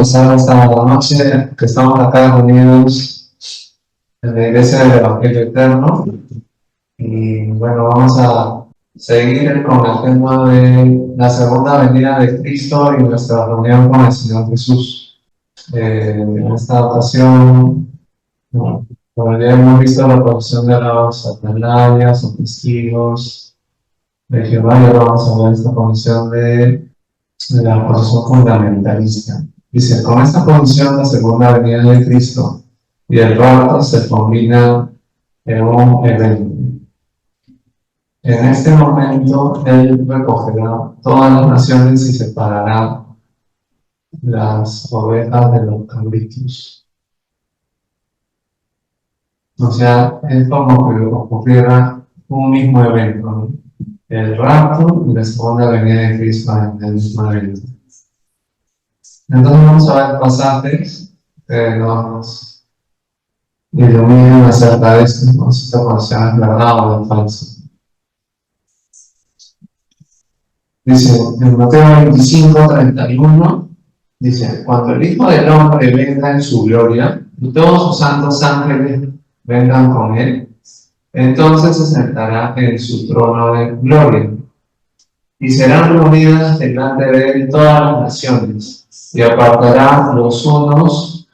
empezar esta noche que estamos acá reunidos en la Iglesia del Evangelio Eterno. Y bueno, vamos a seguir con el tema de la segunda venida de Cristo y nuestra reunión con el Señor Jesús. En esta ocasión, como ya hemos visto la profesión de los atalayas o testigos de Jehová, y ahora vamos a ver esta posición de la posición fundamentalista. Dice, con esta posición la segunda venida de Cristo y el rapto se combina en un evento. En este momento Él recogerá todas las naciones y separará las ovejas de los cabritos. O sea, es como que ocurriera un mismo evento, ¿no? El rapto y la segunda venida de Cristo en el mismo evento. Entonces vamos a ver pasajes que nos iluminan acerca de esto, ¿no? Si esta posición es verdad o es falsa. Dice en Mateo 25:31, dice, cuando el Hijo del Hombre venga en su gloria y todos sus santos ángeles vengan con él, entonces se sentará en su trono de gloria y serán reunidas delante de él todas las naciones y apartará los unos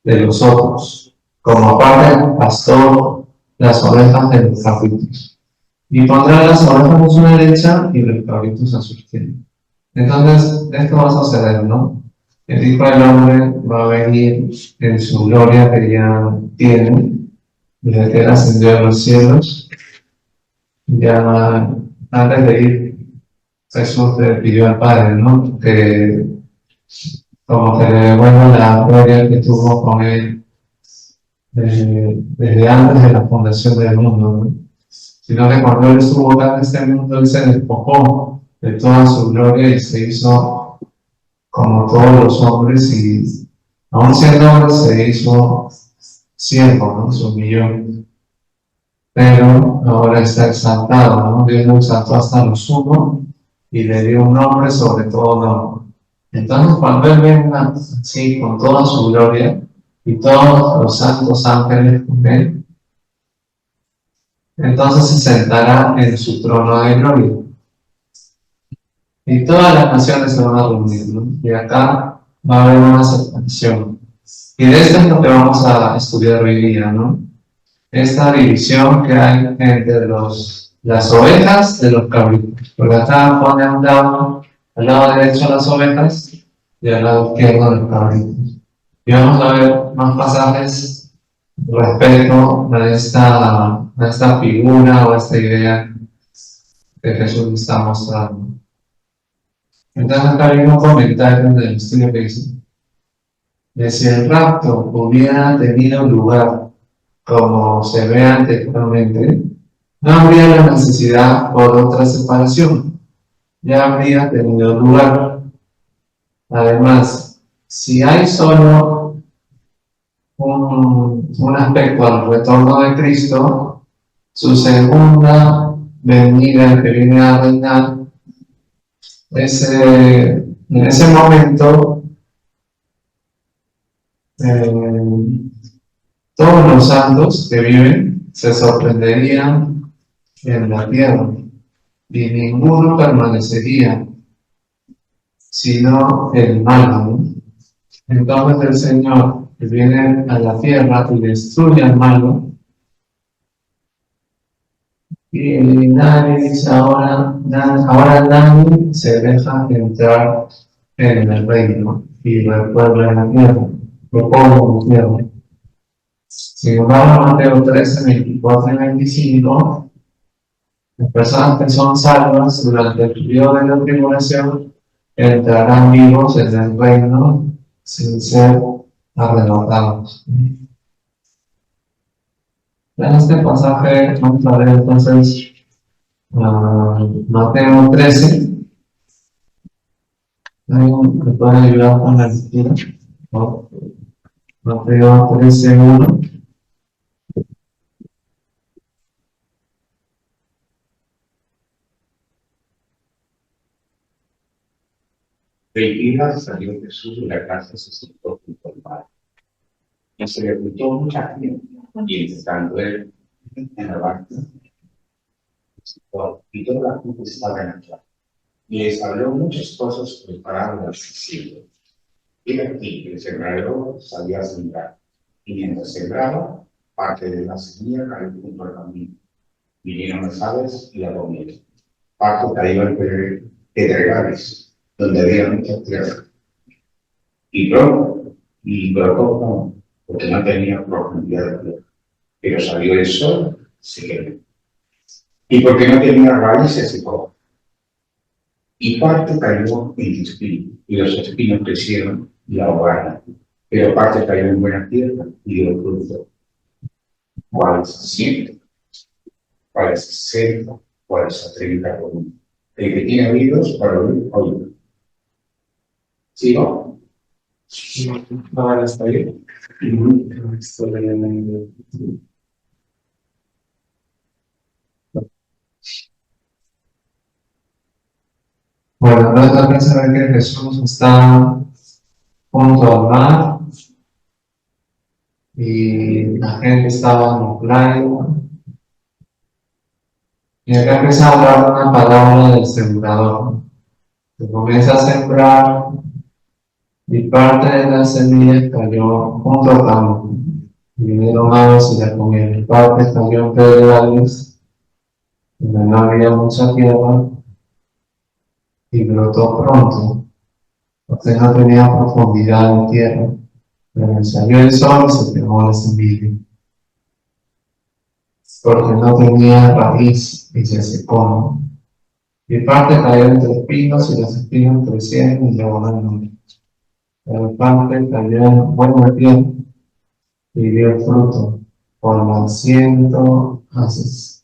de los otros, como aparta el pastor las ovejas de los cabritos. Y pondrá las ovejas a su derecha y los cabritos a su izquierda. Entonces, esto va a suceder, ¿no? El Hijo del Hombre va a venir en su gloria que ya tiene, desde que él ascendió a los cielos. Ya antes de ir, Jesús le pidió al Padre, ¿no? Que como que le devuelva la gloria que tuvo con él desde antes de la fundación del mundo, ¿no? Sino que cuando él estuvo acá en este mundo, él se despojó de toda su gloria y se hizo como todos los hombres y aún siendo hombre se hizo siervo, ¿no? Se humilló. Pero ahora está exaltado, ¿no? Dios lo exaltó hasta lo sumo y le dio un nombre sobre todo nombre. Entonces cuando él venga así con toda su gloria y todos los santos ángeles con él, entonces se sentará en su trono de gloria. Y todas las naciones se van a reunir, ¿no? Y acá va a haber una separación. Y de esto es lo que vamos a estudiar hoy día, ¿no? Esta división que hay entre las ovejas de los cabritos. Porque acá pone a un lado, al lado derecho las ovejas y al lado izquierdo los cabritos. Y vamos a ver más pasajes respecto a esta figura o a esta idea que Jesús está mostrando. Entonces acá hay un comentario del estudio que dice, de si el rapto hubiera tenido lugar como se ve anteriormente, no habría la necesidad por otra separación, ya habría tenido lugar. Además, si hay solo un aspecto al retorno de Cristo, su segunda venida que viene a reinar, en ese momento todos los santos que viven se sorprenderían en la tierra y ninguno permanecería sino el malo, ¿no? Entonces el Señor que viene a la tierra y destruye al malo y nadie dice ahora nadie se deja entrar en el reino y repuebla la tierra, repobla la tierra. Sin embargo, Mateo 13, 24 y 25, las personas que son salvas durante el periodo de la tribulación entrarán vivos en el reino sin ser arrebatados. En este pasaje vamos a ver entonces Mateo 13. ¿Alguien me puede ayudar con la lectura? ¿No? Mateo 13, 1. Enseguida salió Jesús de la casa, se sentó junto al mar. Y se le juntó mucha gente. Y estando él en la barca, y toda la gente estaba en la playa. Y les habló muchas cosas por parábolas diciendo: y aquí el sembrador salía a sembrar. Y mientras sembraba, parte de la semilla cayó junto al camino. Vinieron las aves y la comieron. Parte cayó en pedregales, donde había mucha tierra. Y pronto, no, porque no tenía profundidad de tierra. Pero salió el sol, se quemó. Y porque no tenía raíces, se secó. Y parte cayó en espinos, y los espinos crecieron y la ahogaron. Pero parte cayó en buena tierra y dio fruto. ¿Cuál es 100? ¿Cuál es 60? ¿Cuál es 30 por uno? El que tiene oídos para oír, oír. ¿Sí, no? Ahora está bien. Bueno, luego también se ve que Jesús está junto al mar y la gente estaba en la playa. Y acá empieza a hablar una palabra del sembrador. Se comienza a sembrar y parte de las semillas cayó junto al campo. Y vinieron aves y la comieron. Y parte cayó en pedregales, donde no había mucha tierra y brotó pronto, porque no tenía profundidad en tierra. Pero salió el sol y se quemó la semilla, porque no tenía raíz y se secó. Y parte cayó entre espinos y los espinos crecieron y devoraron. Pero parte cayó en buena tierra y dio fruto por los 100,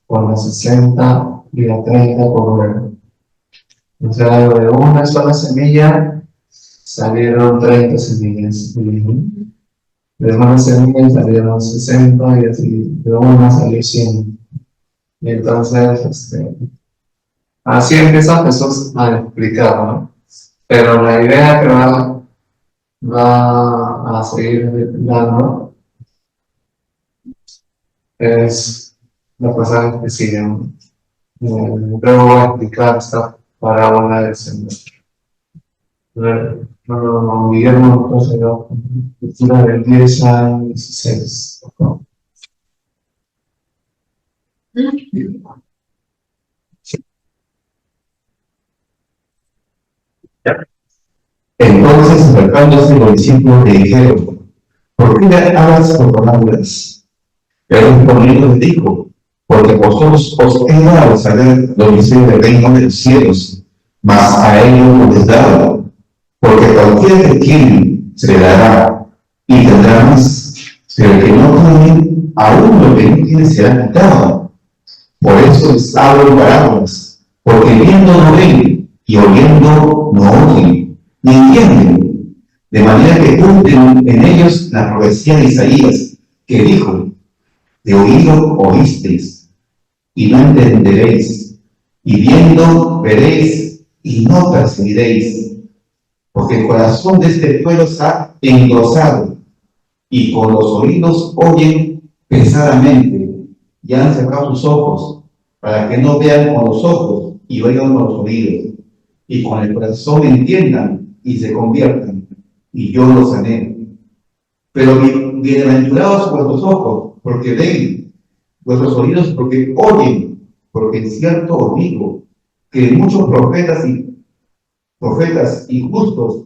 por los 60 y los 30 por uno. O sea, de una sola semilla salieron 30 semillas. De una semilla salieron 60 y así, de una salió 100. Y entonces, así empieza Jesús a explicar, ¿no? Pero la idea que va a seguir dando es la pasada que sigue. Luego voy a explicar esta parábola del Señor. Guillermo, entonces, lectura del 10 al 16. Entonces, acercándose los discípulos le dijeron: ¿por qué hablas por parábolas? Él respondiendo les dijo: porque vosotros os he dado a saber los misterios del reino de los cielos, mas a ellos no les dado, porque cualquiera que tiene se le dará y tendrá más, pero el que no tiene, aún lo que no tiene será quitado. Por eso les hablo en parábolas, porque viendo no ven y oyendo no oyen, ni entienden, de manera que cumplen en ellos la profecía de Isaías, que dijo: de oído oísteis, y no entenderéis, y viendo veréis, y no percibiréis, porque el corazón de este pueblo está engrosado, y con los oídos oyen pesadamente, y han cerrado sus ojos, para que no vean con los ojos y oigan con los oídos, y con el corazón entiendan y se conviertan, y yo los sané. Pero bienaventurados vuestros ojos, porque ven, vuestros oídos, porque oyen, porque en cierto os digo que muchos profetas y justos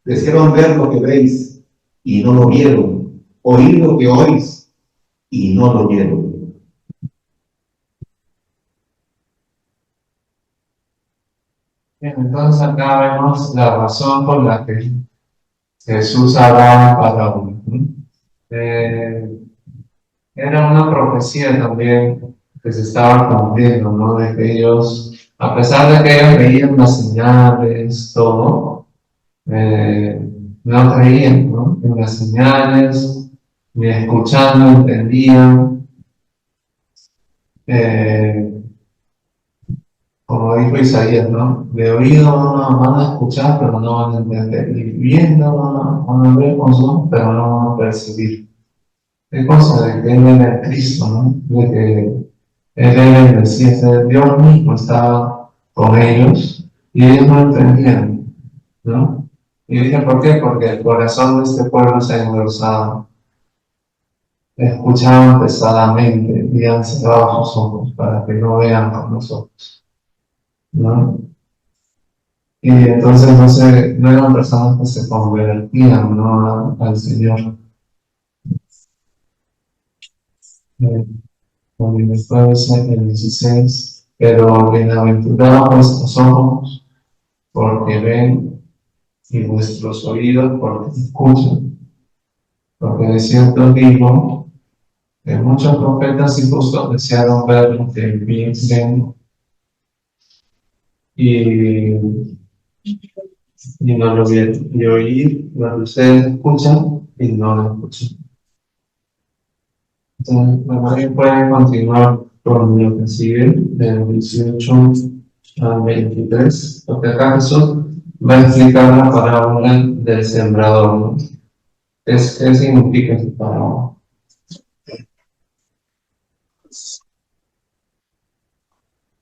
desearon ver lo que veis y no lo vieron, oír lo que oís y no lo vieron. Bien, entonces acá vemos la razón por la que Jesús hablaba en parábolas. Era una profecía también que se estaba cumpliendo, ¿no? De que ellos, a pesar de que ellos veían las señales, todo, no creían, ¿no? En las señales, ni escuchando entendían. como dijo Isaías, ¿no? De oído van a escuchar, pero no van a entender. Y viendo van a ver con sus ojos, pero no van a percibir. Es cosa de que Él era Cristo, ¿no? De que Él era el Mesías, Dios mismo estaba con ellos y ellos no entendían, ¿no? Y dije, ¿por qué? Porque el corazón de este pueblo se ha engrosado. Escuchaban pesadamente y han cerrado sus ojos para que no vean con los ojos, ¿no? Y entonces no eran personas que se convertían, ¿no? Al Señor. Y después el 16, pero bienaventurados vuestros ojos porque ven y vuestros oídos porque escuchan. Porque de cierto digo que muchos profetas y justos desearon ver lo que bien ven y, y no lo vieron, y oír lo que ustedes escuchan y no lo escuchan. Entonces, bueno, pueden continuar con lo que sigue, del 18 al 23, porque acá Jesús va a explicar la parábola del sembrador, ¿no? ¿Qué significa esta parábola?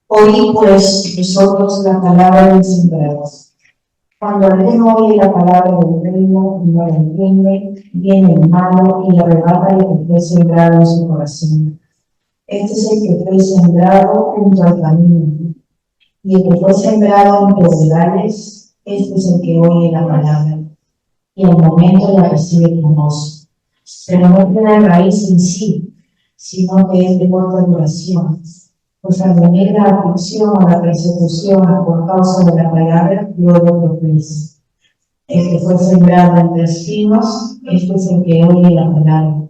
Oí pues vosotros la palabra del sembrador. Cuando alguno oye la palabra del reino y no la entiende, viene el malo y arrebata lo que fue sembrado en su corazón. Este es el que fue sembrado junto al camino. Y el que fue sembrado en pedregales, este es el que oye la palabra, y al momento la recibe con gozo. Pero no tiene raíz en sí, sino que es de corta duración. Pues al venir la aflicción o la persecución por causa de la palabra, luego tropieza. El que fue sembrado entre espinos, este es el que oye la palabra.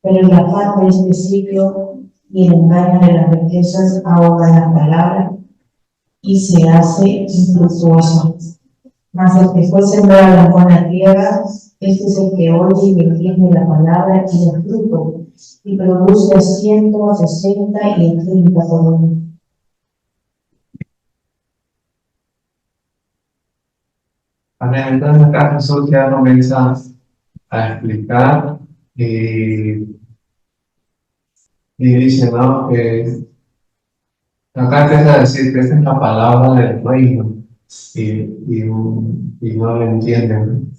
Pero el afán de este siglo y el engaño de las riquezas ahogan la palabra y se hace infructuoso. Mas el que fue sembrado en buena tierra, este es el que oye y entiende la palabra y da fruto, y produce 100, 60 y 30 por uno. Entonces acá Jesús ya comienza a explicar y dice, ¿no? Que acá empieza a decir que esta es la palabra del reino y no lo entienden.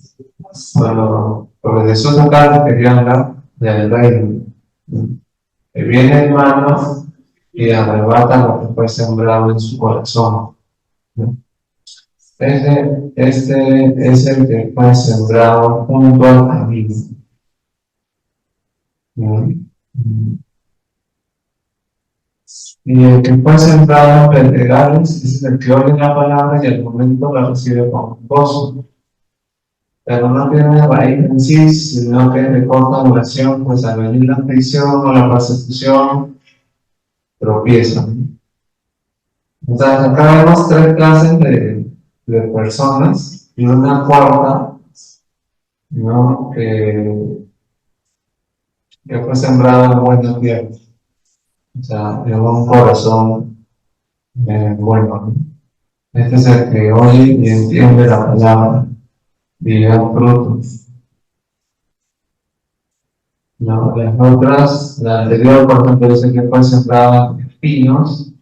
Bueno, porque Jesús acá quería hablar del reino. Que viene el malo y arrebata lo que fue sembrado en su corazón. Este es el que fue sembrado junto al camino. Y el que fue sembrado en pedregales es el que oye la palabra y al momento la recibe con gozo. Pero no tiene raíz en sí, sino que es de corta duración, pues al venir la aflicción o la persecución, tropiezan. Entonces, acá vemos tres clases de personas y una cuarta, ¿no? Que fue sembrada en buena tierra. O sea, en un corazón bueno, ¿no? Este es el que oye y entiende la palabra y da frutos. ¿No? Las otras, la anterior, por ejemplo, dice que fue sembrada en espinos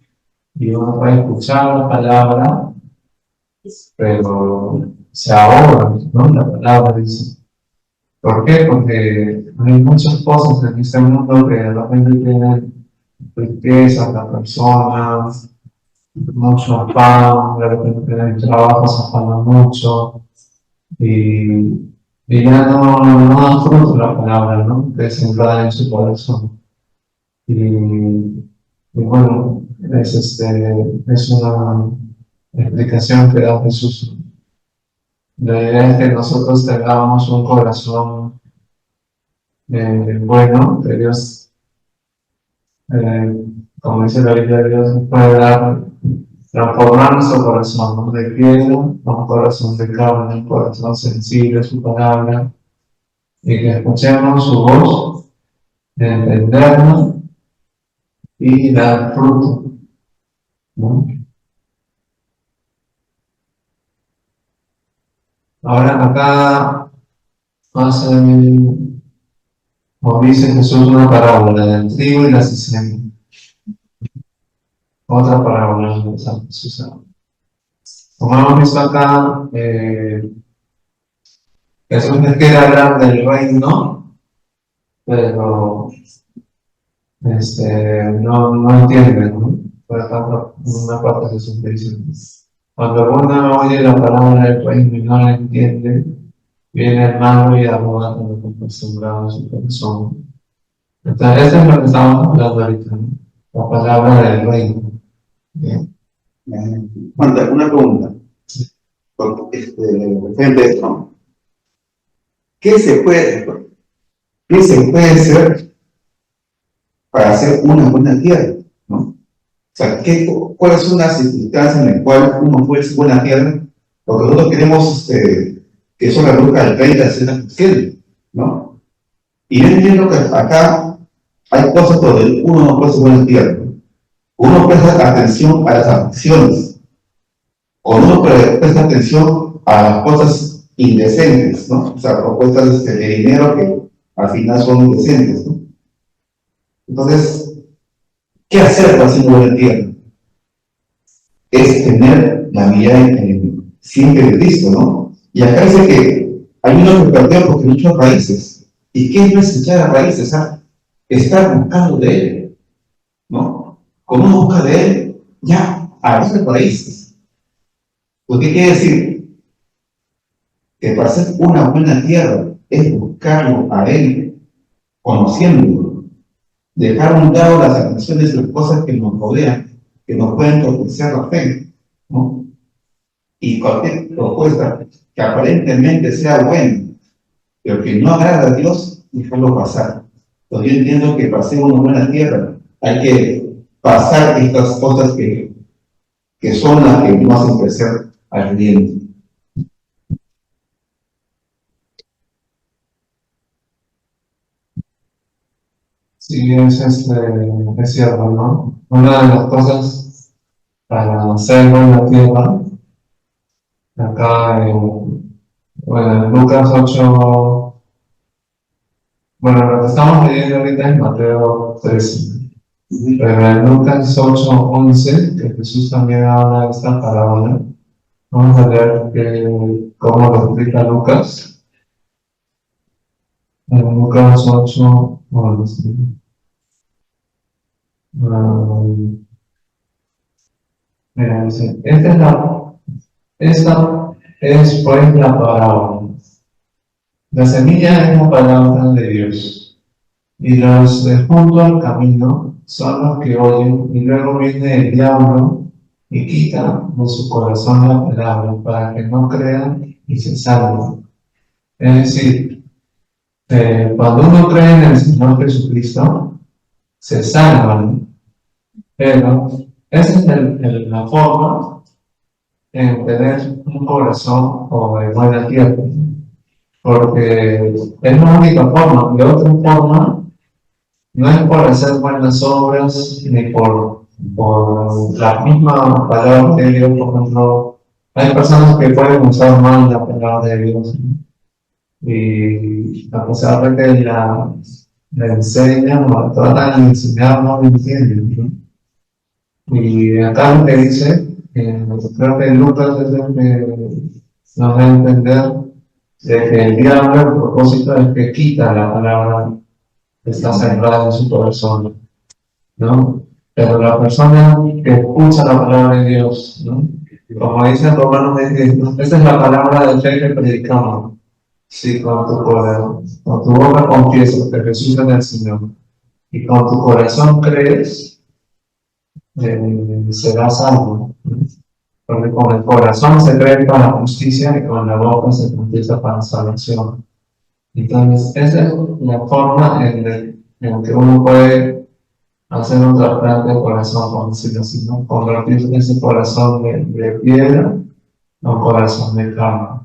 y uno puede escuchar la palabra, pero se ahoga, ¿no? La palabra dice. ¿Por qué? Porque hay muchas cosas en este mundo que de repente tienen riquezas, las personas, mucho afán, de repente el trabajo se afana mucho y ya no da fruto la palabra, ¿no? Que es sembrada en su corazón. Y bueno, es una explicación que da Jesús. La idea es que nosotros tengamos un corazón bueno, que Dios, como dice la Biblia, Dios nos puede dar, transformar nuestro corazón, ¿no? De piedra a un corazón de carne, un corazón sensible a su palabra, y que escuchemos su voz, entendernos y dar fruto, ¿no? Ahora acá hace, como dice Jesús, una parábola del trigo y la cizaña. Otra parábola de Jesús. Como hemos visto acá, Jesús les quiere hablar del reino, pero no entienden, ¿no? Por ejemplo, en una parte Jesús dice, cuando uno oye la palabra del reino y no la entiende, viene el malo y arroba con lo que acostumbrado a su corazón. Entonces, eso es lo que estamos hablando ahorita, ¿no? La palabra del reino. Bien. Juan, una pregunta. Referente, ¿no? ¿Qué se puede hacer para hacer una buena tierra? ¿No? O sea, ¿cuáles son las circunstancias en las cuales uno puede ser buena tierra? Porque nosotros queremos que eso reduzca el 30-60%, ¿no? Y yo entiendo que acá hay cosas donde uno no puede ser buena tierra. Uno presta atención a las aflicciones, o uno presta atención a las cosas indecentes, ¿no? O sea, propuestas de dinero que al final son indecentes, ¿no? Entonces, ¿qué hacer para ser buena tierra? Es tener la mirada siempre de Cristo, ¿no? Y acá dice que hay uno que perdió porque no echó raíces. ¿Y qué es echar raíces? Estar buscando de Él, ¿no? Como uno busca de Él, ya, agarra raíces. ¿Pues qué quiere decir? Que para ser una buena tierra es buscarlo a Él, conociéndolo, dejar a un lado las atenciones de las cosas que nos rodean, que nos pueden propiciar la fe, ¿no? Y cualquier propuesta que aparentemente sea buena, pero que no agrada a Dios, dejarlo pasar. Entonces yo entiendo que para ser una buena tierra hay que pasar estas cosas que son las que nos hacen crecer al viento. Sí, es cierto, ¿no? Una de las cosas para hacer buena tierra, acá en Lucas 8, bueno, lo que estamos leyendo ahorita es Mateo 13, pero en Lucas 8:11, que Jesús también habla de esta parábola, vamos a leer cómo lo explica Lucas. En Lucas 8:11. Mira, dice, esta es pues la parábola. La semilla es la palabra de Dios, y los de junto al camino son los que oyen, y luego viene el diablo y quita de su corazón la palabra para que no crean y se salven. Es decir, cuando uno cree en el Señor Jesucristo, se salvan, pero esa es la forma en tener un corazón o de buena tierra, porque es la única forma. De otra forma, no es por hacer buenas obras ni por la misma palabra de Dios. Por ejemplo, hay personas que pueden usar mal la palabra de Dios, ¿no? Y a pesar de que la enseñan o tratan de enseñar, no lo entienden, ¿no? Y acá lo que dice, creo que Lucas es el que nos da a entender de que el diablo, el propósito es que quita la palabra que está sembrada en su corazón, ¿no? Pero la persona que escucha la palabra de Dios, ¿no? Como dice en Romanos 10, ¿no? Esa es la palabra de fe que predicamos. Si con tu boca confiesas que Jesús es el Señor y con tu corazón crees, serás salvo, ¿no? Porque con el corazón se cree para la justicia y con la boca se confiesa para la salvación. Entonces, esa es la forma en que uno puede hacer un trasplante de corazón, por decirlo así, ¿no? Convertir ese corazón de piedra a un corazón de carne.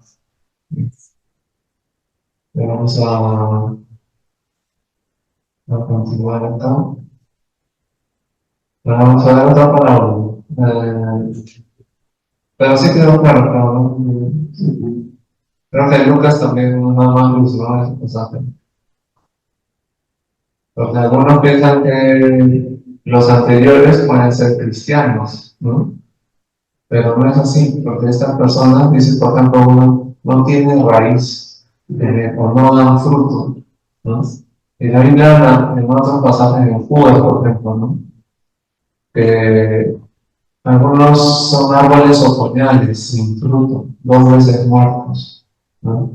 Vamos a continuar acá. Vamos a ver otra palabra. Pero sí quedó claro, ¿no? Creo que Lucas también nos da más luz, ¿no? Ese pasaje. Porque algunos piensan que los anteriores pueden ser cristianos, ¿no? Pero no es así, porque estas personas, dice, por ejemplo, uno no tiene raíz o no dan fruto, ¿no? Y la Biblia habla en otros pasajes, en Judas, por ejemplo, ¿no? Que algunos son árboles otoñales, sin fruto, 2 veces muertos, ¿no?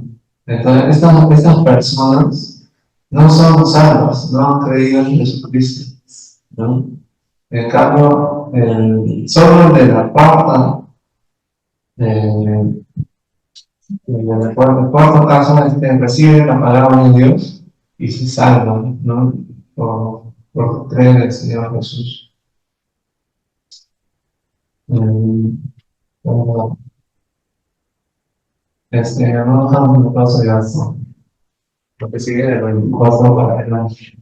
Entonces, estas personas no son salvas, no han creído en Jesucristo, ¿no? En cambio, solo el de la cuarta, en el cuarto caso, recibe la palabra de Dios y se salva, ¿no? Por creer en el Señor Jesús. Como, no dejamos un paso de gasto, lo que sigue del 24 para adelante.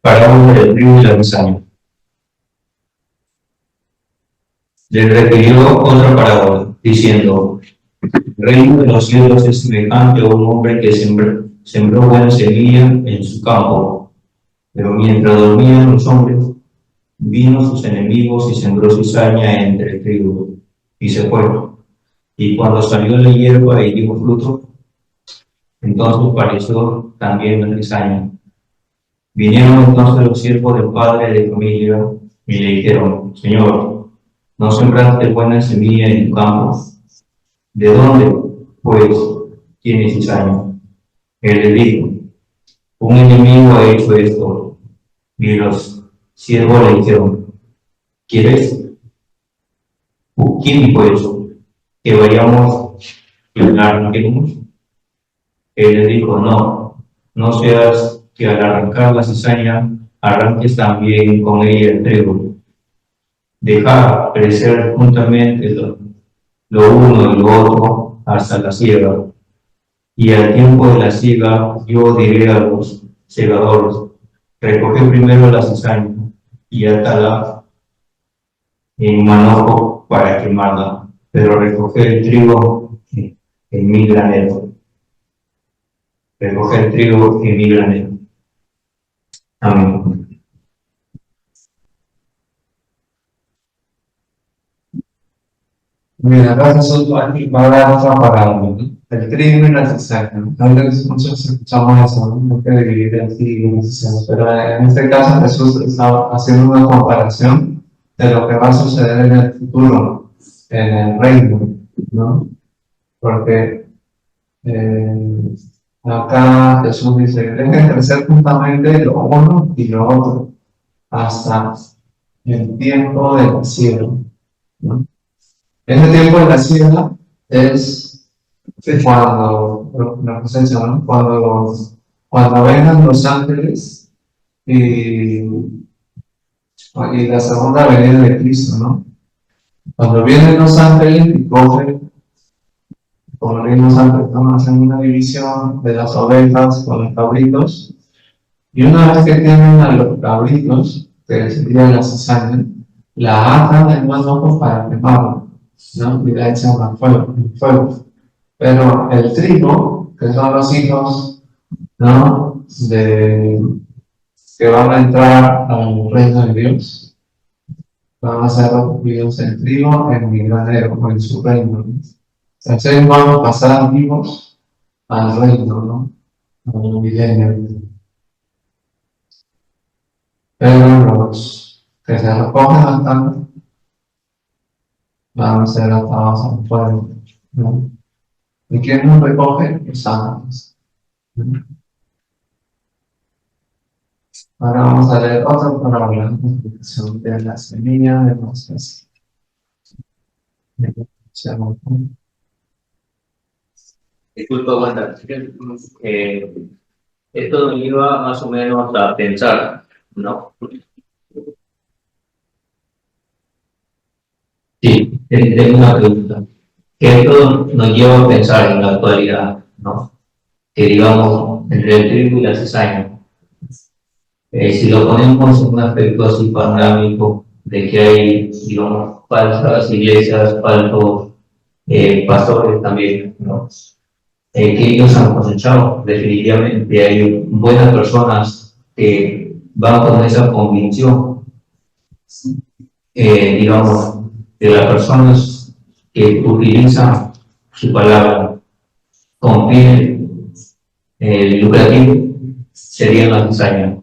Parábola del trigo y la cizaña. Le refirió otra parábola, diciendo: el reino de los cielos es semejante a un hombre que sembró buena semilla en su campo, pero mientras dormían los hombres, vino sus enemigos y sembró cizaña entre el trigo, y se fue. Y cuando salió la hierba y dio fruto, entonces pareció también la cizaña. Vinieron entonces los siervos del padre de familia y le dijeron: Señor, ¿no sembraste buena semilla en tu campo? ¿De dónde, pues, tienes cizaña? Él le dijo: un enemigo ha hecho esto. Y los siervos le dijeron: ¿quieres? ¿Quién dijo eso? ¿Que vayamos y arranquemos? Él le dijo: no seas que al arrancar la cizaña arranques también con ella el trigo. Deja crecer juntamente lo uno y lo otro hasta la siega. Y al tiempo de la siega yo diré a los segadores: recoge primero la cizaña y atala en manojo para quemarla, pero recoge el trigo en mi granero. Recoge el trigo en mi granero. Amén. Mira, acá Jesús va a dar otra parábola, ¿no? El trigo y la cizaña, ¿no? A veces muchos escuchamos eso, ¿no? No que dividir el trigo y la cizaña, pero en este caso Jesús está haciendo una comparación de lo que va a suceder en el futuro, en el reino, ¿no? Porque acá Jesús dice: dejen crecer juntamente lo uno y lo otro hasta el tiempo del cielo, ¿no? Ese tiempo de la siega es cuando la cosecha, ¿no? Cuando vengan los ángeles y la segunda venida de Cristo, ¿no? Cuando vienen los ángeles y cogen, como vimos antes, ¿no? Hacen una división de las ovejas con los cabritos, y una vez que tienen a los cabritos, que sería la cizaña, la atan en más ojos para quemarlo, ¿no? Y la echan al fuego. Pero el trigo, que son los hijos, ¿no? Que van a entrar al reino de Dios, van a ser recogidos en trigo en mi granero, o en su reino, ¿no? Entonces van a pasar vivos al reino, ¿no? Al milenio. Pero los que se recogen al tanto van a ser atados al fuego, ¿no? ¿Y quién nos recoge? Los ángeles, ¿no? Ahora vamos a leer otra parábola, la explicación de la semilla de mostaza. Disculpa, Wanda. Esto me iba más o menos a pensar, ¿no? Sí, tengo una pregunta. Que esto nos lleva a pensar en la actualidad, ¿no? que digamos entre el trigo y la cizaña. Si lo ponemos en un aspecto así panorámico de que hay, digamos, falsas iglesias, falsos pastores también, ¿no? Que ellos han cosechado. Definitivamente hay buenas personas que van con esa convicción, digamos, de las personas que utilizan su palabra con fin lucrativo, serían las cizañas.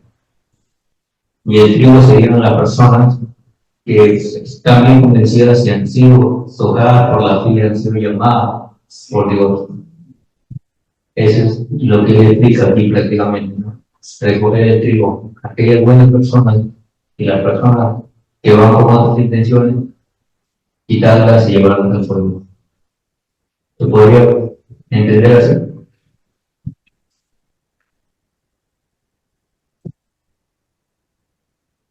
Y el trigo serían las personas que están bien convencidas y han sido tocadas por la fibra, han sido llamadas por Dios. Eso es lo que él explica aquí prácticamente, ¿no? Recoger el trigo, aquellas buenas personas y las personas que van con otras intenciones, quitarlas y llevarlas al fuego. ¿Se podría entender así?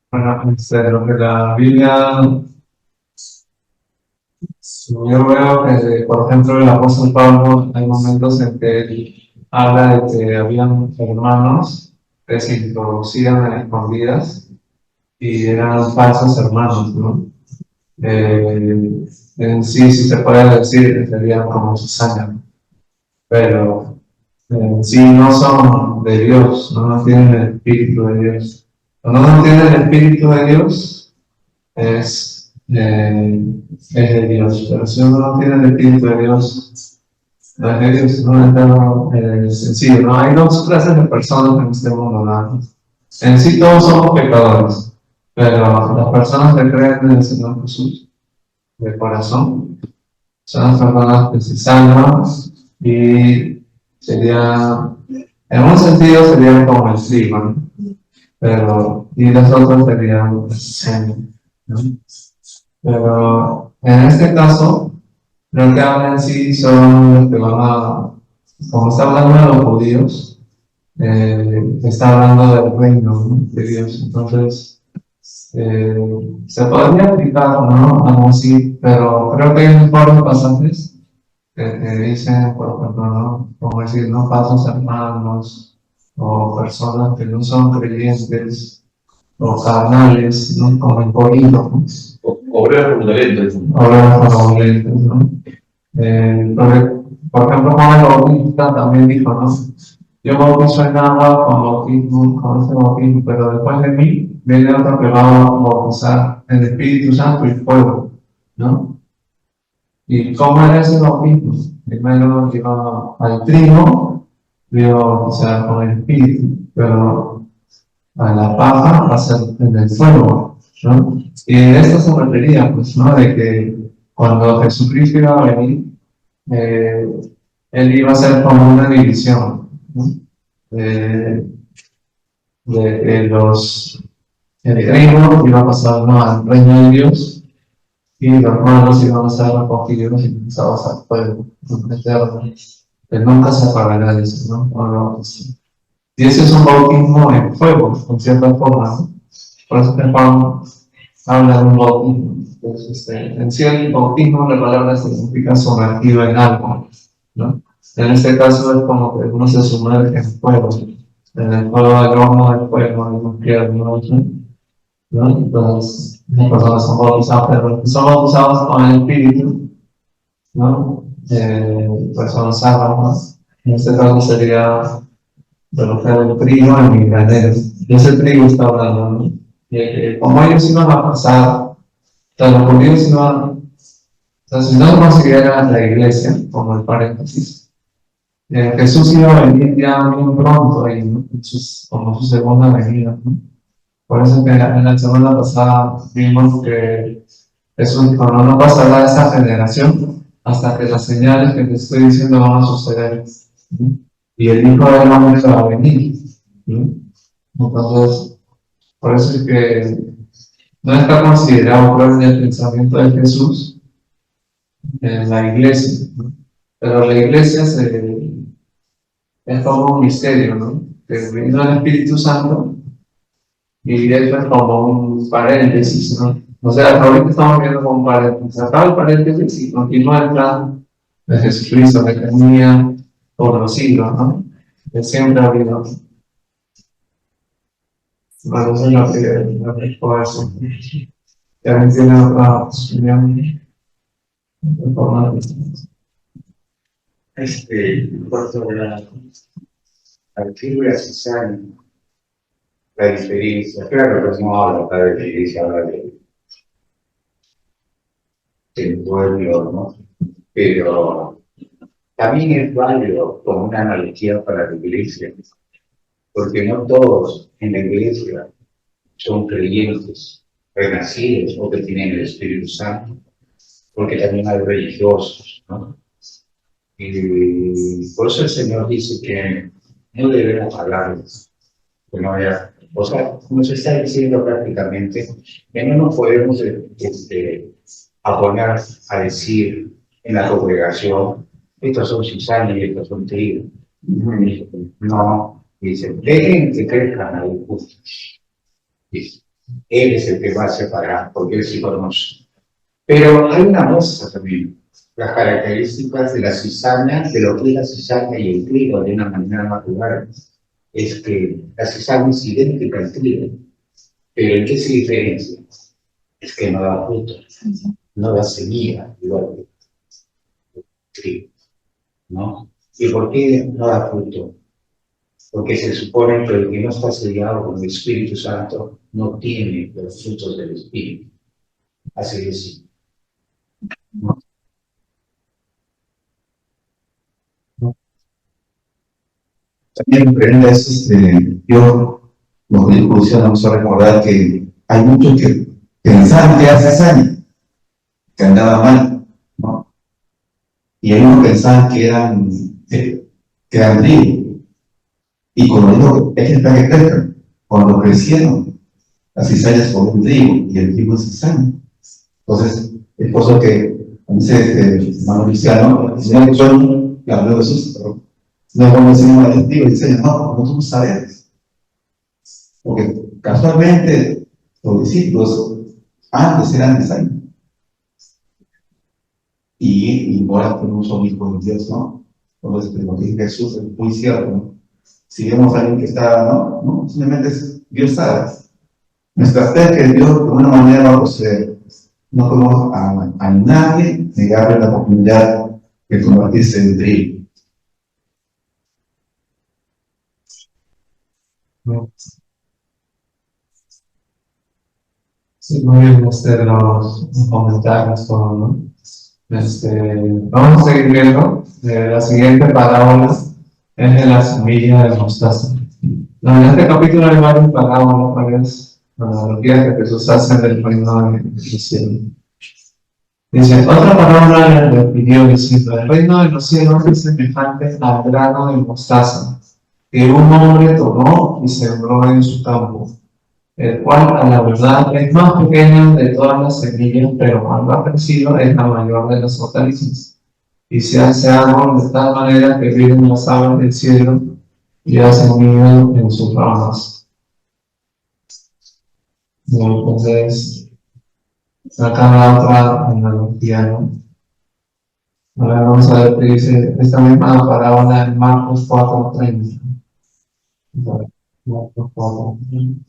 Bueno, lo que la Biblia, yo veo que, por ejemplo, el apóstol Pablo, hay momentos en que él habla de que habían hermanos que se introducían en escondidas y eran falsos hermanos, ¿no? En sí, si se puede decir que serían como cizaña, pero en sí no son de Dios, no tienen el Espíritu de Dios. Cuando uno tiene el Espíritu de Dios, es de Dios, pero si uno no tiene el Espíritu de Dios, no es de Dios, no es sencillo, ¿no? Hay dos clases de personas en este mundo, ¿no? En sí todos somos pecadores, pero las personas que creen en el Señor Jesús, de corazón, son las personas que se salvan y serían, en un sentido serían como el trigo, ¿no? Pero, y los otros serían ¿no? Pero en este caso, lo que habla en sí son los que van a, como está hablando de los judíos, está hablando del reino, ¿no? De Dios. Entonces, se podría aplicar, ¿no? Algo así, pero creo que hay mejores pasajes que dicen, por ejemplo, ¿no? Como decir, no falsos hermanos, o personas que no son creyentes, o carnales, ¿no? Como en Corinto, ¿no? Obreros fraudulentos. Obreros fraudulentos, ¿no? Por ejemplo, Juan el Bautista también dijo, ¿no? Yo bautizo en agua con ese bautismo, pero después de mí viene otro que va a bautizar en el Espíritu Santo y fuego, ¿no? ¿Y cómo era ese bautismo? Primero iba al trigo, luego, o sea, con el Espíritu, pero a la paja va a ser en el fuego, ¿no? Y de esto se refería, pues, ¿no? De que cuando Jesucristo iba a venir, él iba a ser como una división, ¿no? De el reino iba a pasar, ¿no? Al reino de Dios y los malos iban a ser recogidos y lanzados al fuego, ¿no? Eterno, que nunca se apagará de eso, ¿no? Y ese es un bautismo en fuego, en cierta forma, ¿no? Por eso que Pablo habla de un bautismo. Entonces, en sí el bautismo, la palabra significa sumergido en algo, ¿no? En este caso es como que uno se sumerge en fuego, en el fuego del horno del fuego, en un infierno, ¿no? Entonces, las personas son bautizadas, pero los que son bautizados con el Espíritu, ¿no? Pues son salvos, ¿no? En este caso sería recoger el trigo en mi granero. Y ese trigo está hablando, ¿no? Y como ellos iban a pasar, o sea, los judíos iban, o sea, si no consideran la iglesia como el paréntesis, Jesús iba a venir ya bien pronto, y, ¿no? Como su segunda venida, ¿no? Por eso que en la semana pasada vimos que Jesús dijo, no pasará esa generación hasta que las señales que te estoy diciendo van a suceder, ¿no? Y el Hijo del Hombre va a venir, ¿no? Entonces, por eso es que no está considerado, creo, en el pensamiento de Jesús en la iglesia, ¿no? Pero la iglesia es como un misterio, ¿no? Que vino el Espíritu Santo y eso es como un paréntesis, ¿no? O sea, ahorita estamos viendo como un paréntesis. Acaba el paréntesis y continúa el plan de Jesucristo que tenía por los siglos, ¿no? que siempre ha habido. Bueno, eso es lo que puedo decir. ¿Alguien tiene otra opinión? De forma distinta. Cuanto a la figura cizaña, la diferencia, claro que no habla acá de la iglesia, habla del pueblo, ¿no? Pero también es válido como una analogía para la iglesia, porque no todos en la iglesia son creyentes, renacidos o que tienen el Espíritu Santo, porque también hay religiosos, ¿no? Y por eso el Señor dice que no debemos hablarles, que no haya, o sea, nos está diciendo prácticamente que no nos podemos a poner a decir en la congregación, estos son cizañas y estos son trigo. No, dice, dejen que crezcan ahí justos. Dice, Él es el que va a separar, porque Él sí conoce. Pero hay una cosa también, las características de la cizaña, de lo que es la cizaña y el trigo de una manera natural, es que la cizaña es idéntica al trigo, pero ¿en qué se diferencia? Es que no da fruto, no da semilla, igual que el trigo, ¿no? ¿Y por qué no da fruto? Porque se supone que el que no está sellado con el Espíritu Santo no tiene los frutos del Espíritu. Así de simple. También referente a eso, yo, los discípulos vamos a recordar que hay muchos que pensaban que hace años, que andaba mal, ¿no? Y algunos pensaban que eran trigo. Y cuando dijo, es que está que crezcan, cuando crecieron, las cizallas son un trigo y el trigo es cizaña. Entonces, es por eso que, dice hermano Cristiano, no son la de Jesús, pero no conocemos al trigo y cizaña, no, porque nosotros sabemos. Porque casualmente los discípulos antes eran cizaña. Y ahora no son hijos de Dios, ¿no? Entonces, lo que dice Jesús es muy cierto, ¿no? Si vemos a alguien que está, no, simplemente es Dios sabe. Nuestra fe que Dios de alguna manera va a poseer. No podemos a nadie negarle la oportunidad de convertirse en trigo. Sí, muy bien, los comentarios, todo, ¿no? Vamos a seguir viendo. La siguiente parábola es de la semilla de mostaza. En este capítulo hay varias parábolas, varias analogías que Jesús hace del reino del cielo. Dice, otra parábola le refirió diciendo, el reino de los cielos es semejante al grano de mostaza, que un hombre tomó y sembró en su campo, el cual a la verdad es más pequeño de todas las semillas, pero cuando ha crecido es la mayor de las hortalizas, y se hace árbol de tal manera que viven las aves del cielo y hacen nido en sus ramas. Entonces, acá la otra analogía, ¿no? Ahora vamos a ver qué dice esta misma parábola en Marcos 4:30. Marcos 4:30.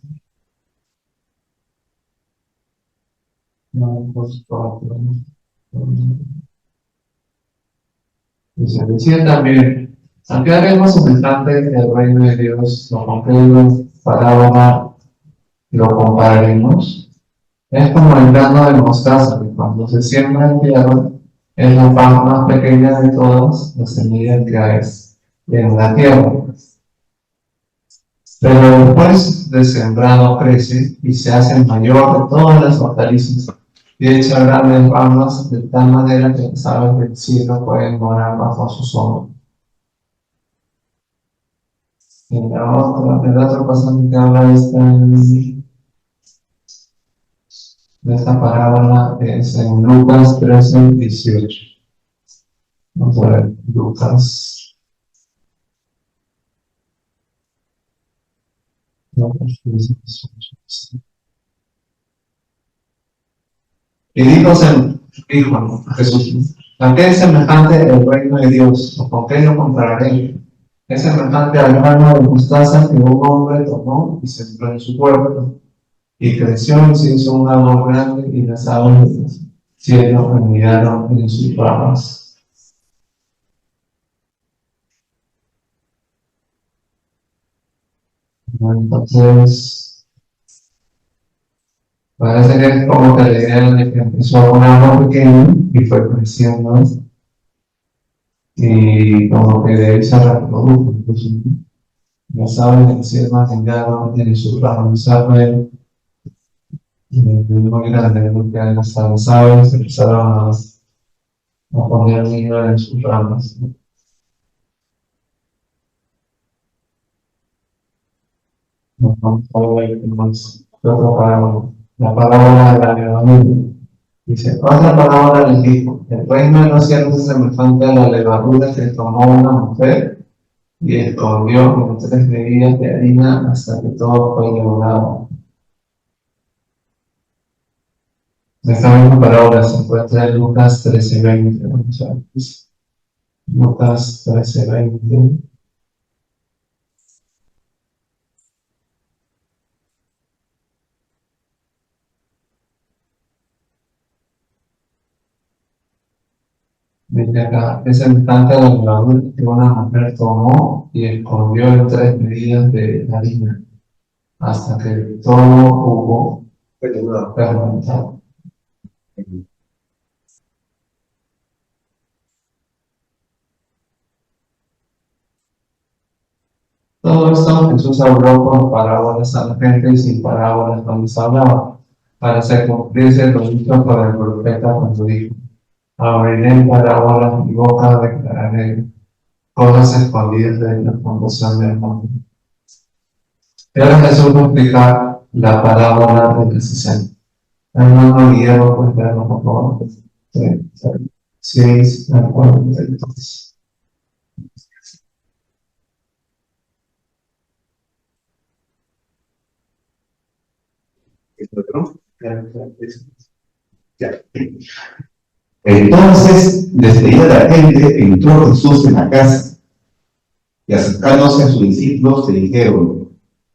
Marcos 4:30. Dice, decía también, ¿a qué haremos semejante el reino de Dios? ¿Con qué parábola lo compararemos? Es como el grano de mostaza, que cuando se siembra en tierra, es la parte más pequeña de todas las semillas que hay en la tierra. Pero después de sembrado crece y se hace el mayor de todas las hortalizas, y echa grandes ramas de tal manera que las aves del cielo pueden morar bajo su sombra. En el otro pasaje que habla de esta parábola es en Lucas 13:18. Vamos a ver, Lucas 13:18. Y dijo Jesús, ¿a qué es semejante el reino de Dios? ¿O con qué lo compararé? Es semejante al grano de mostaza que un hombre tomó y sembró en su huerto, y creció y se hizo un árbol grande, y las aves del cielo anidaron en sus ramas. Entonces, parece que es como que la idea de que empezó con algo pequeño y fue creciendo, y como que de ahí se reprodujo. Entonces, las aves del cielo anidaron en sus ramas. Muy grande, porque hasta las aves empezaron a poner nido en sus ramas. Vamos a ver qué más. Otra parábola. La parábola de la levadura. Dice, otra parábola les dijo, el reino de los cielos es semejante a la levadura que tomó una mujer y escondió en 3 medidas de harina hasta que todo fue leudado. Esta misma parábola se encuentra en Lucas 13:20. Vamos a ver. Lucas 13:20. Dice acá, es semejante a la levadura que una mujer tomó y escondió en 3 medidas de harina hasta que todo hubo fermentado. Todo esto Jesús habló con parábolas a la gente y sin parábolas no les hablaba, para hacer cumplirse lo dicho por el profeta cuando dijo: abriré en parábolas mi boca, declararé cosas escondidas de la fundación del mundo. Y ahora Jesús va a explicar la parábola de la cizaña. Hermano Guillermo, pues verlo por favor. 6 al 43. Ya. Entonces, despedida la gente, entró Jesús en la casa, y acercándose a sus discípulos le dijeron: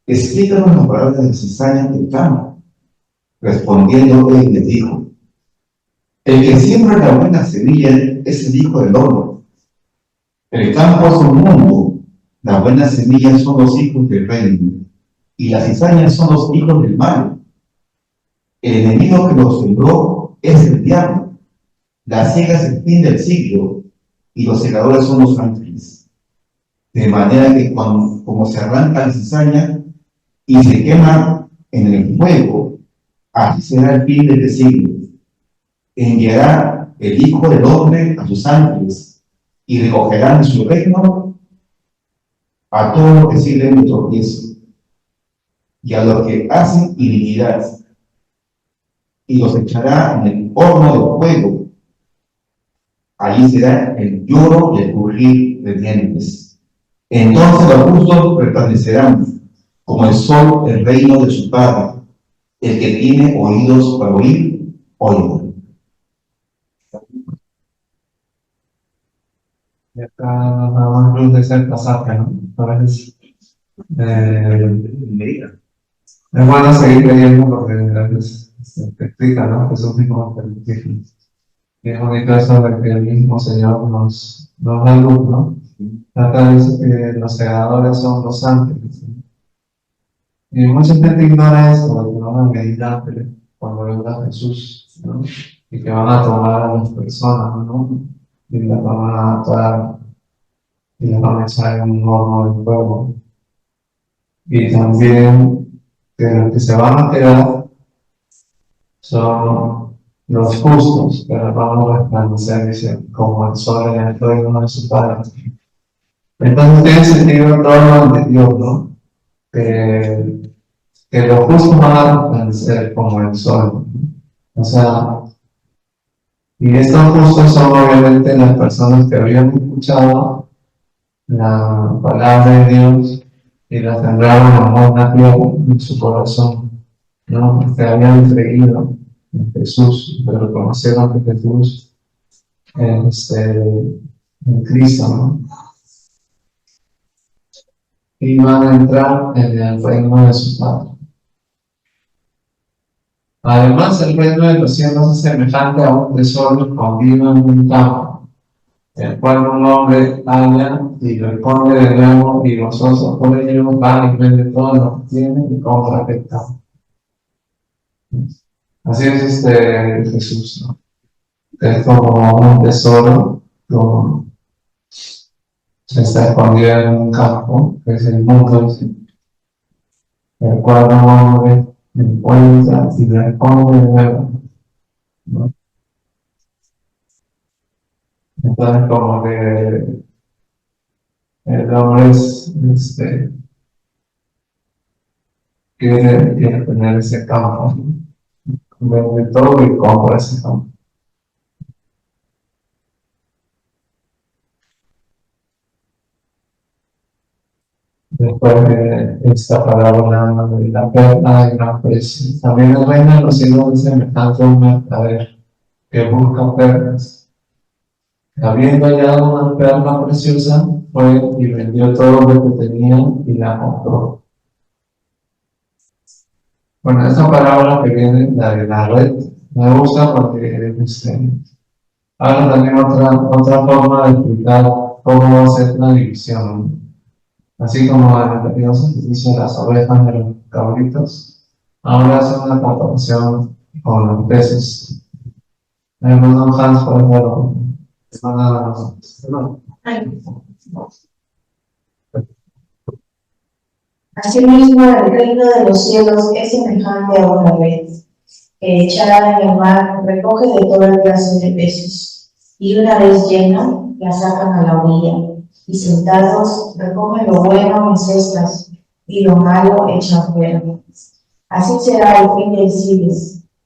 explícanos la palabra de la cizaña del campo. Respondiendo él les dijo: el que siembra la buena semilla es el Hijo del Hombre. El campo es un mundo, la buena semilla son los hijos del reino, y las cizañas son los hijos del mal. El enemigo que los sembró es el diablo. La siega es el fin del siglo, y los segadores son los ángeles. De manera que como se arranca la cizaña y se quema en el fuego, así será el fin del siglo. Enviará el Hijo del Hombre a sus ángeles, y recogerán en su reino a todos los que siguen el tropiezo, y a los que hacen iniquidad, y los echará en el horno de fuego. Allí será el lloro y el crujir de dientes. Entonces los justos permanecerán como el sol el reino de su Padre. El que tiene oídos para oír, oiga. Y acá nada más luz de ser pasaje, ¿no? A veces es bueno seguir leyendo porque a veces te explica, ¿no? Jesús mismo te explica. Y es bonito eso de que el mismo Señor nos da luz, ¿no? Acá dice que los segadores son los ángeles, ¿no? Y mucha gente ignora eso, porque van a meditar cuando venga Jesús, ¿no? Y que van a tomar a las personas, ¿no? Y las van a atar y las van a echar en un horno de fuego. Y también que los que se van a quedar son los justos, que van a resplandecer, dice, como el sol en el reino de su Padre. Entonces tiene sentido todo lo de Dios, ¿no? Que los justos van a resplandecer como el sol, ¿no? O sea, y estos justos son obviamente las personas que habían escuchado la palabra de Dios y la sembraron amor natural en su corazón, ¿no? Que habían creído en Jesús, pero reconocieron que Jesús en Cristo, ¿no? iban a entrar en el reino de su Padre. Además, el reino de los cielos es semejante a un tesoro escondido en un campo, el cual un hombre halla y lo esconde de nuevo y gozoso por ello va y vende todo lo que tiene y compra aquel campo. Así es Jesús, ¿no? Es como un tesoro que está escondido en un campo, que es el mundo, dice, el cual un hombre encuentra y lo esconde de nuevo, ¿no? Entonces, como que el hombre quiere tener ese campo, ¿no? Vende todo y compra ese campo. Después de esta parábola de la perla de gran precio, también el reino de los cielos es semejante a un mercader que busca perlas. Habiendo hallado una perla preciosa, fue y vendió todo lo que tenía y la compró. Bueno, esta parábola que viene, la de la red, me gusta porque habla también otra forma de explicar cómo hacer la división, ¿no? Así como en el anterior sacrificio de las ovejas de los cabritos, ahora hace una comparación con los peces. El hermano Hans, por ejemplo, Asimismo, el reino de los cielos es semejante a una red que echada en el mar recoge de toda clase de peces, y una vez llena, la sacan a la orilla, y sentados recogen lo bueno en cestas, y lo malo echan fuera. Así será el fin del siglo.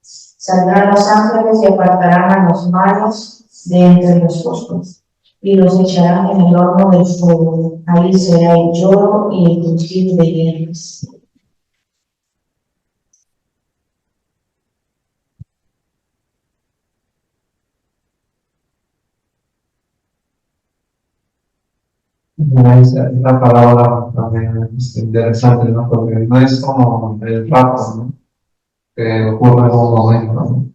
Saldrán los ángeles y apartarán a los malos de entre los justos, y los echarán en el horno del fuego. Ahí será el lloro y el crujir de dientes. esta palabra también es interesante, ¿no? Porque no es como el rapto, ¿no? Que ocurre en un momento, ¿no?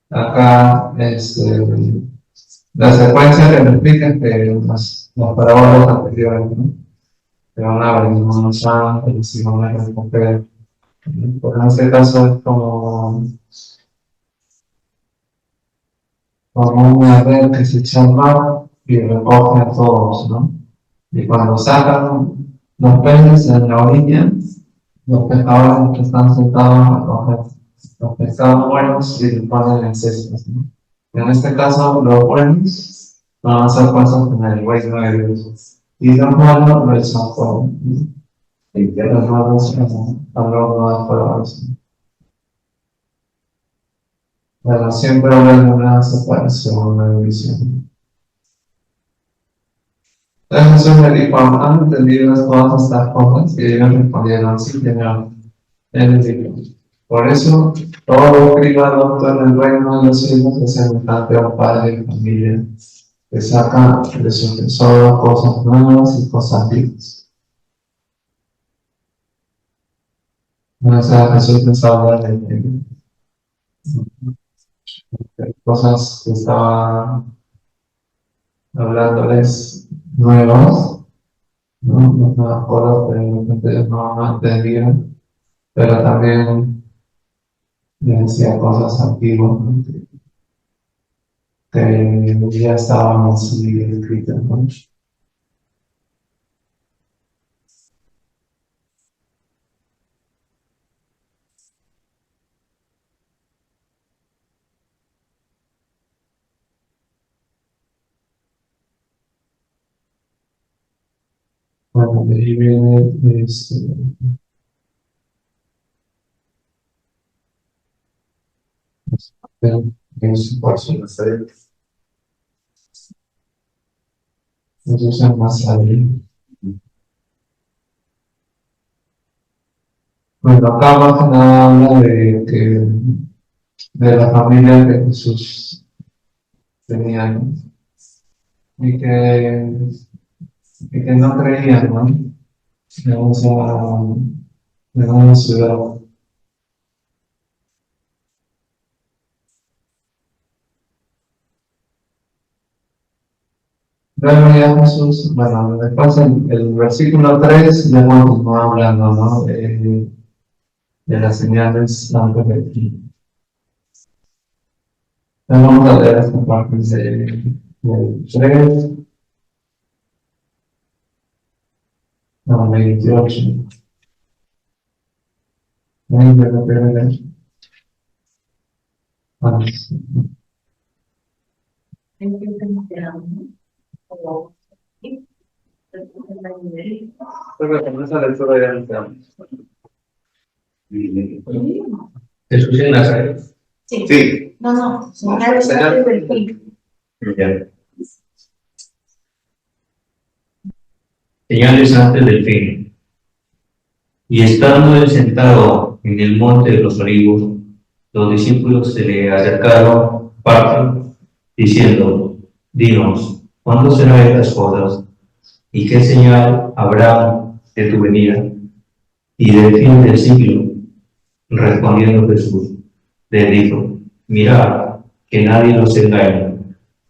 Acá, la secuencia que me explica es que las parábolas anteriores, ¿no? Que van a abrir unos ángeles y van a recoger. Porque en este caso es como una red que se echa al mar y recoge a todos, ¿no? Y cuando sacan los peces en la orilla, los pescadores que están sentados a coger los pescados buenos y los ponen en cestas, ¿no? En este caso, los buenos van a ser puestos en el reino de Dios. Y los malos lo echan fuera, ¿no? Y que los malos al horno de fuego. Bueno, siempre habrá una separación, una división. Entonces Jesús le dijo, ¿han entendido todas estas cosas? Y ellos respondieron, sí, Señor. Él les dijo, por eso todo escriba docto en el reino de los cielos es semejante a un padre de familia que saca de su tesoro cosas nuevas y cosas viejas. O sea, Jesús les habla de cosas que estaban hablándoles nuevas, ¿no? Nuevas cosas que de repente no entendían, pero también les decía cosas antiguas, ¿no? Que ya estaban así escritas, ¿no? Bueno, de ahí viene por su nacer, eso es más allí. Bueno, acá más que nada habla de la familia que Jesús tenía, ¿no? Y que no creían, ¿no? Vamos a una ciudad. Bueno, ya Jesús, bueno, después el versículo 3 ya continúa hablando, ¿no? De las señales antes de ti. Vamos a leer esta parte del 3, no, 28. 20, lo que era. Ah, sí. Creo que con esa lectura ya nos quedamos. Jesús en Nazaret. Sí, No, señales antes del fin. Ya. Señales antes del fin. Y estando él sentado en el monte de los olivos, los discípulos se le acercaron aparte, diciendo: Dinos, ¿cuándo serán estas cosas? ¿Y qué señal habrá de tu venida y del fin del siglo? Respondiendo Jesús, les dijo: Mirad, que nadie los engañe,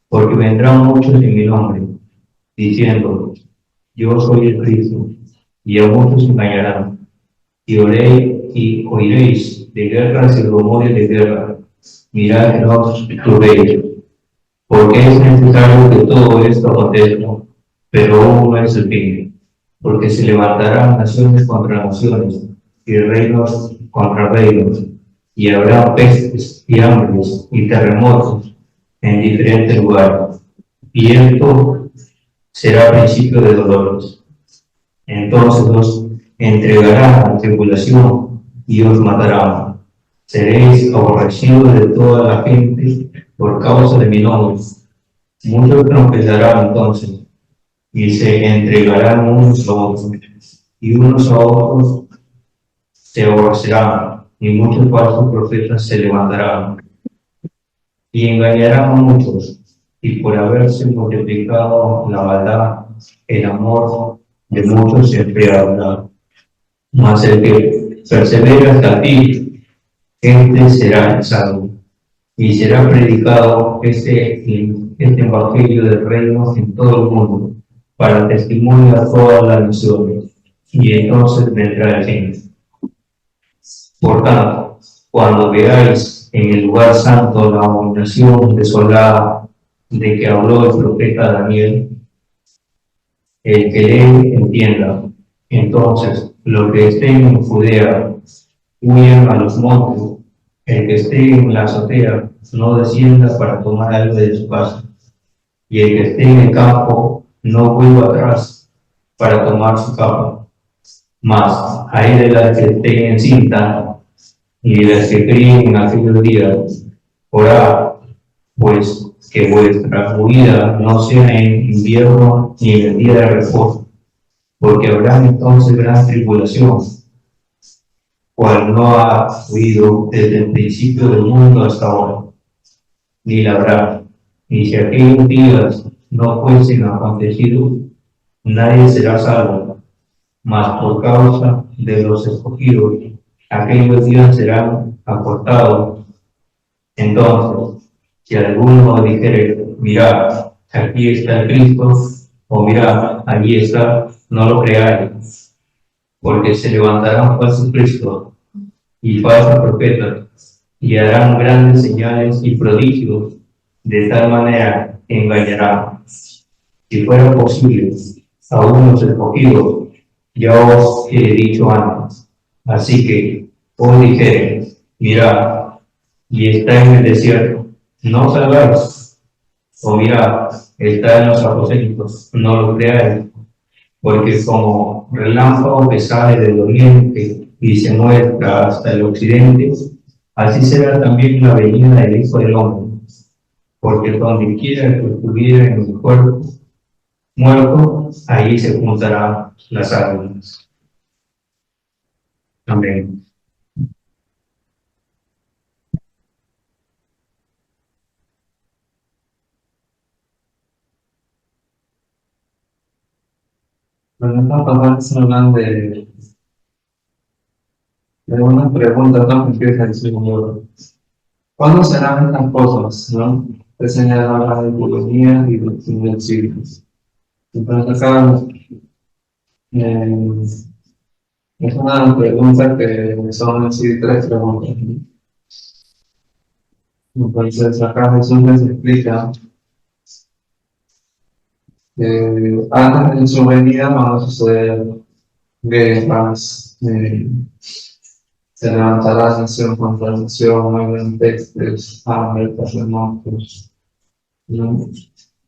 porque vendrán muchos en mi nombre, diciendo: Yo soy el Cristo, y a muchos engañarán. Y oiréis de guerras y rumores de guerra. Mirad que no os turbéis, porque es necesario que todo esto acontezca, pero aún no es el fin, porque se levantarán naciones contra naciones y reinos contra reinos, y habrá pestes y hambres y terremotos en diferentes lugares, y esto será principio de dolores. Entonces os entregarán a la tribulación y os matarán. Seréis aborrecidos de toda la gente por causa de mi nombre. Muchos tropezarán entonces y se entregarán unos a otros, y unos a otros se aborrecerán, y muchos falsos profetas se levantarán y engañarán a muchos, y por haberse multiplicado la maldad, el amor de muchos se enfriará. Mas el que persevera hasta aquí, este será salvo. Y será predicado este evangelio del reino en todo el mundo, para testimonio a todas las naciones, y entonces vendrá el fin. Por tanto, cuando veáis en el lugar santo la abominación desolada de que habló el profeta Daniel, el que lee entienda. Entonces, los que estén en Judea huyan a los montes, el que esté en la azotea no descienda para tomar algo de su casa, y el que esté en el campo no vuelva atrás para tomar su capa. Mas hay de las que estén encinta y de las que críen en aquellos días, orad, pues que vuestra huida no sea en invierno ni en el día de reposo, porque habrá entonces gran tribulación, cual no ha habido desde el principio del mundo hasta ahora, ni la habrá. Y si aquellos días no fuesen acontecidos, nadie será salvo, mas por causa de los escogidos, aquellos días serán acortados. Entonces, si alguno dijere: mirad, aquí está el Cristo, o mirad, allí está, no lo creáis, porque se levantarán falsos Cristos y falsos profetas, y harán grandes señales y prodigios, de tal manera que engañarán, si fuera posible, a unos escogidos. Ya os he dicho antes. Así que os dijere: mirad, y está en el desierto, no salgáis, o mirad, está en los aposentos, no lo creáis, porque como relámpago que sale del oriente y se muestra hasta el occidente, así será también la venida del Hijo del Hombre. Porque donde quiera que estuviera en el cuerpo muerto, ahí se juntarán las águilas. Amén. Bueno, esta palabra se hablan de una pregunta, ¿no? Que empieza el Señor. ¿Cuándo serán estas cosas, no? Te señala la economía y los fin del siglo. Entonces, acá es una pregunta que son así tres preguntas, ¿no? Entonces, acá Jesús les explica que antes de su venida van a suceder guerras, se levantará nación contra nación, habrán pestes, hambre, terremotos, ¿no?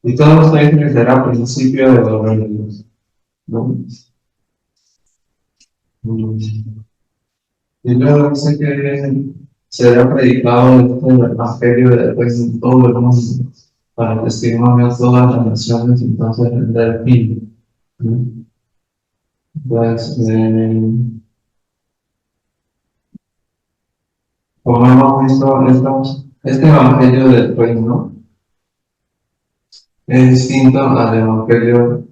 Y todo esto dice que será principio de los reinos, ¿no? Y luego dice que será predicado el evangelio de Dios en todo el mundo, para testimonio a todas las naciones, entonces vendrá el fin, ¿no? Pues, como hemos visto, este evangelio del reino es distinto al evangelio,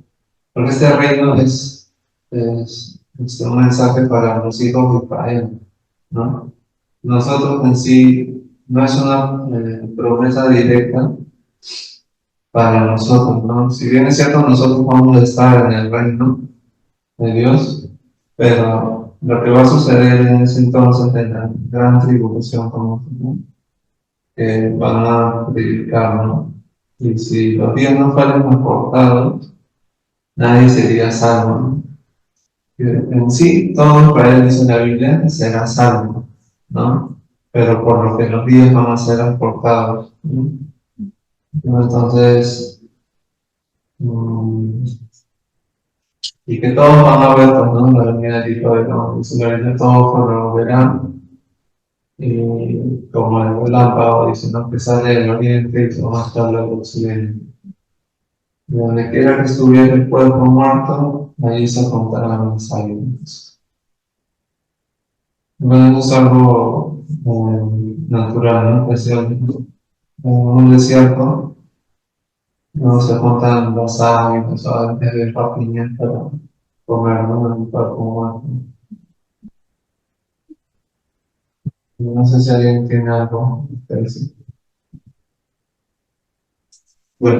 porque este reino es un mensaje para los hijos de Israel, ¿no? Nosotros en sí no es una promesa directa para nosotros, ¿no? Si bien es cierto, nosotros vamos a estar en el reino de Dios, pero lo que va a suceder en ese entonces de la gran tribulación, como, ¿no? Que van a predicar, ¿no? Y si los días no fueran transportados, nadie sería salvo, ¿no? En sí, todo Israel, dice la Biblia, será salvo, ¿no? Pero por lo que los días van a ser transportados, ¿no? Entonces, y que todos van a ver, pues, ¿no? La venida del Hijo del Hombre, dice la Biblia, todos lo verán, y como el relámpago, dice, ¿no? Que sale del oriente y se va a mostrar al occidente. Y donde quiera que estuviera el cuerpo muerto, ahí se contarán las águilas. Bueno, es algo natural, ¿no? Es en un desierto, no se juntan las águilas o antes de papiñas para comer, ¿no? El cuerpo muerto. No sé si alguien tiene algo que decir. Bueno,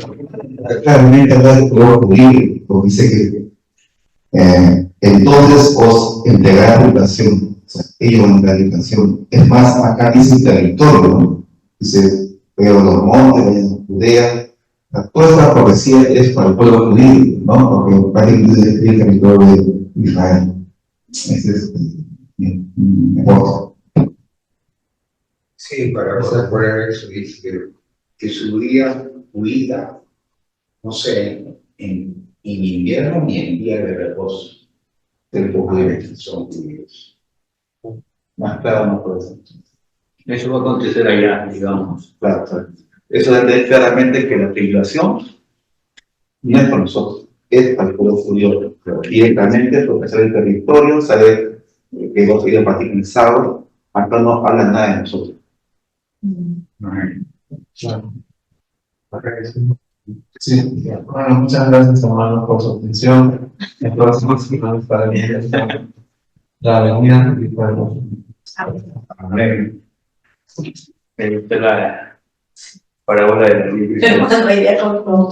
claramente habla de pueblo judío, porque dice que entonces os entregará tribulación, o sea, ellos van a entregar tribulación. Es más, acá dice territorio, ¿no? Dice, pero los montes, vayan a Judea. Toda esta profecía es para el pueblo judío, ¿no? Porque prácticamente es el territorio de Israel. Ese es mi aporte. Sí, para poder eso, dice que su día huida, no sé, en invierno ni en día de reposo. Son judíos. Más claro no puede ser. Eso va a acontecer allá, digamos. Claro, claro. Eso es claramente que la tribulación no es para nosotros, es para el pueblo judío. Directamente, porque sale el territorio, sabe que los judíos practican el sábado, acá no habla nada de nosotros. Claro. Sí, bueno, muchas gracias, hermanos, por su atención. El próximo semana para la venida y para Amén. Me gusta la parábola de la Biblia. Te mando idea con todo.